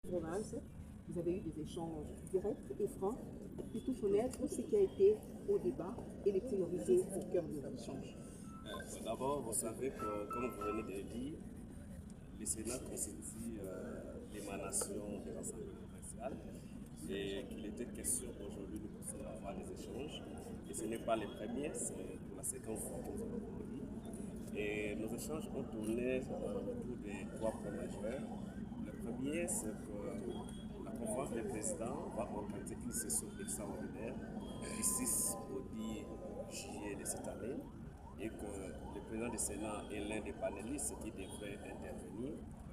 province, vous avez eu des échanges directs et francs, et tout connaître ce qui a été au débat et les priorités au cœur de l'échange. D'abord, vous savez que, comme vous venez de le dire, le Sénat constitue l'émanation des assemblées provinciales et qu'il était question aujourd'hui de pouvoir avoir des échanges. Et ce n'est pas les premiers, c'est pour la séquence que nous avons conduit. Et nos échanges ont tourné autour des trois points majeurs. Le premier, c'est que la conférence des présidents va organiser une session extraordinaire du 6 au 10 juillet de cette année et que le président du Sénat est l'un des panélistes qui devrait intervenir.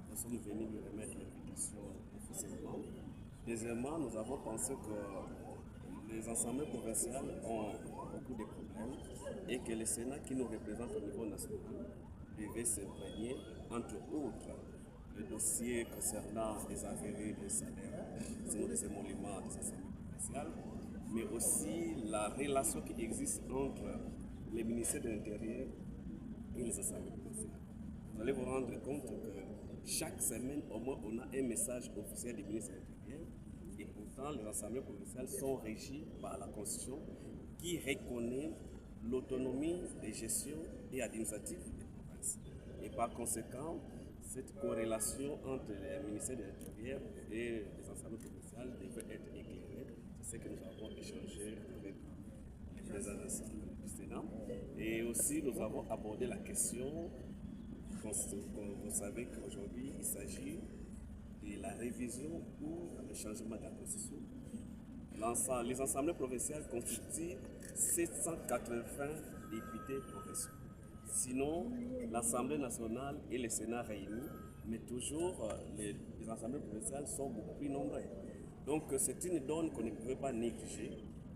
Nous sommes venus lui remettre l'invitation officiellement. Deuxièmement, nous avons pensé que les assemblées provinciales ont beaucoup de problèmes et que le Sénat qui nous représente au niveau national devait s'imprégner, entre autres, le dossier concernant les arriérés de salaire, des émoluments des assemblées provinciales, mais aussi la relation qui existe entre les ministères de l'Intérieur et les assemblées provinciales. Vous allez vous rendre compte que chaque semaine, au moins, on a un message officiel du ministère de l'Intérieur. Et pourtant, les assemblées provinciales sont régies par la Constitution qui reconnaît l'autonomie de gestion et administrative des provinces. Et par conséquent, cette corrélation entre le ministère de l'Intérieur et les assemblées provinciales devait être éclairée. C'est ce que nous avons échangé avec les présidents du Sénat. Et aussi, nous avons abordé la question. Vous savez qu'aujourd'hui, il s'agit de la révision ou le changement de la Constitution. Les assemblées provinciales constituent 780 députés provinciaux. Sinon, l'Assemblée nationale et le Sénat réunis, mais toujours les assemblées provinciales sont beaucoup plus nombreuses. Donc c'est une donne qu'on ne pouvait pas négliger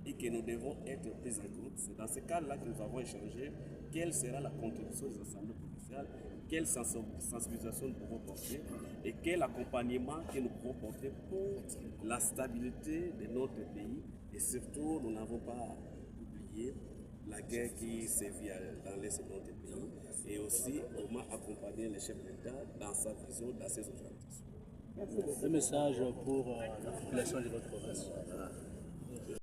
et que nous devons être pris en compte. C'est dans ce cadre-là que nous avons échangé quelle sera la contribution des assemblées provinciales, quelle sensibilisation nous pouvons porter et quel accompagnement que nous pouvons porter pour la stabilité de notre pays. Et surtout, nous n'avons pas oublié la guerre qui sévit dans l'Est de notre pays et aussi comment accompagner le chef d'État dans sa vision, dans ses orientations. Un message pour la population de votre province.